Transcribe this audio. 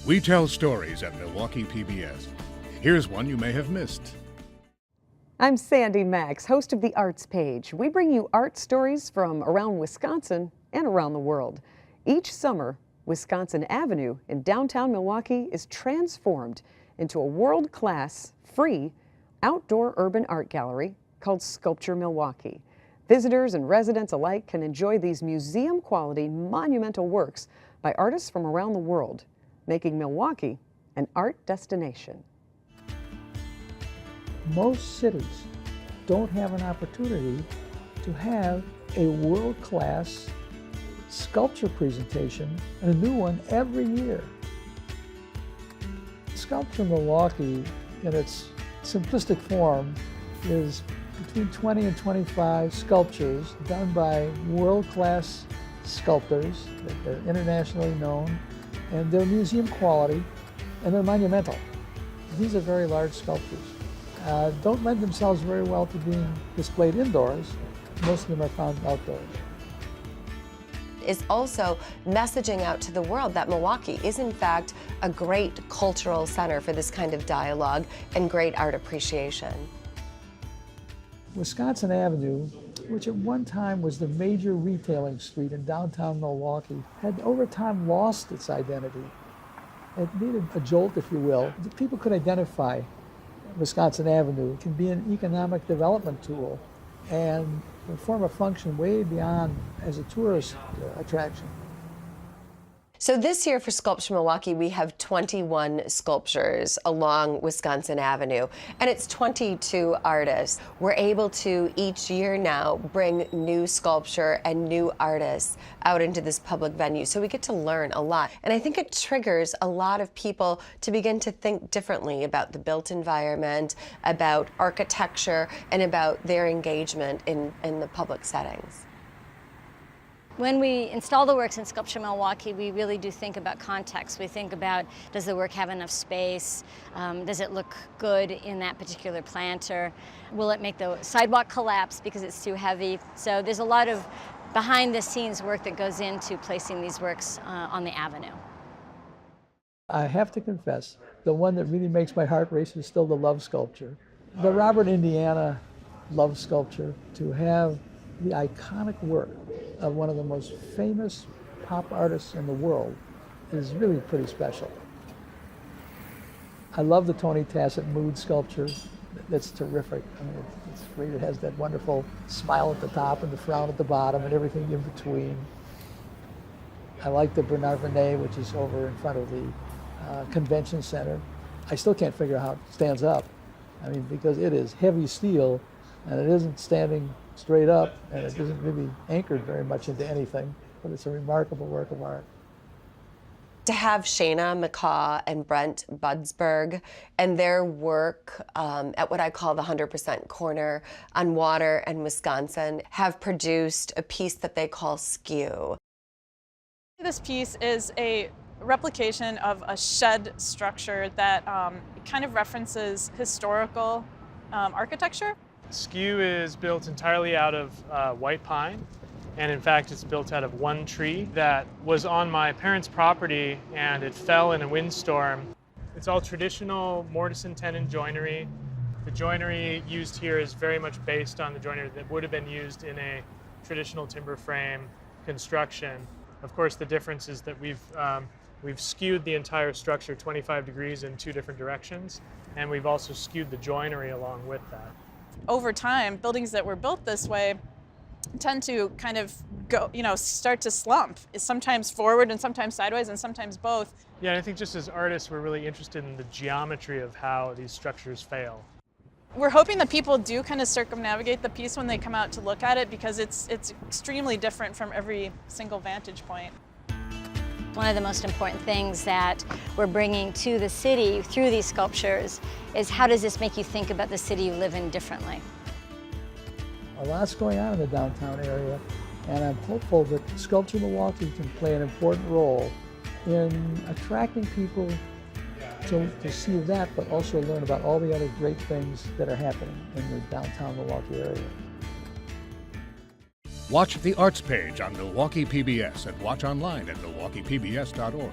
We tell stories at Milwaukee PBS. Here's one you may have missed. I'm Sandy Maxx, host of the Arts Page. We bring you art stories from around Wisconsin and around the world. Each summer, Wisconsin Avenue in downtown Milwaukee is transformed into a world-class, free, outdoor urban art gallery called Sculpture Milwaukee. Visitors and residents alike can enjoy these museum-quality, monumental works by artists from around the world, making Milwaukee an art destination. Most cities don't have an opportunity to have a world-class sculpture presentation and a new one every year. Sculpture Milwaukee, in its simplistic form, is between 20 and 25 sculptures done by world-class sculptors. They're internationally known, and they're museum quality, and they're monumental. These are very large sculptures. Don't lend themselves very well to being displayed indoors. Most of them are found outdoors. Is also messaging out to the world that Milwaukee is in fact a great cultural center for this kind of dialogue and great art appreciation. Wisconsin Avenue, which at one time was the major retailing street in downtown Milwaukee, had over time lost its identity. It needed a jolt, if you will. People could identify Wisconsin Avenue. It can be an economic development tool and perform a function way beyond as a tourist attraction. So this year for Sculpture Milwaukee, we have 21 sculptures along Wisconsin Avenue, and it's 22 artists. We're able to each year now bring new sculpture and new artists out into this public venue, so we get to learn a lot. And I think it triggers a lot of people to begin to think differently about the built environment, about architecture, and about their engagement in the public settings. When we install the works in Sculpture Milwaukee, we really do think about context. We think about, does the work have enough space? Does it look good in that particular planter? Will it make the sidewalk collapse because it's too heavy? So there's a lot of behind-the-scenes work that goes into placing these works on the avenue. I have to confess, the one that really makes my heart race is still the love sculpture. The Robert, Indiana love sculpture, to have the iconic work of one of the most famous pop artists in the world is really pretty special. I love the Tony Tassett mood sculpture. That's terrific. I mean, it's great. It has that wonderful smile at the top and the frown at the bottom and everything in between. I like the Bernard Vernet, which is over in front of the convention center. I still can't figure out how it stands up. I mean, because it is heavy steel and it isn't standing straight up, and it isn't really anchored very much into anything, but it's a remarkable work of art. To have Shana McCaw and Brent Budsberg and their work at what I call the 100% Corner on Water and Wisconsin have produced a piece that they call Skew. This piece is a replication of a shed structure that kind of references historical architecture. Skew is built entirely out of white pine, and in fact it's built out of one tree that was on my parents' property and it fell in a windstorm. It's all traditional mortise and tenon joinery. The joinery used here is very much based on the joinery that would have been used in a traditional timber frame construction. Of course, the difference is that we've skewed the entire structure 25 degrees in two different directions, and we've also skewed the joinery along with that. Over time, buildings that were built this way tend to kind of go, start to slump. It's sometimes forward and sometimes sideways and sometimes both. Yeah, and I think just as artists, we're really interested in the geometry of how these structures fail. We're hoping that people do kind of circumnavigate the piece when they come out to look at it, because it's extremely different from every single vantage point. One of the most important things that we're bringing to the city through these sculptures is, how does this make you think about the city you live in differently? A lot's going on in the downtown area, and I'm hopeful that Sculpture Milwaukee can play an important role in attracting people to see that, but also learn about all the other great things that are happening in the downtown Milwaukee area. Watch the Arts Page on Milwaukee PBS and watch online at milwaukeepbs.org.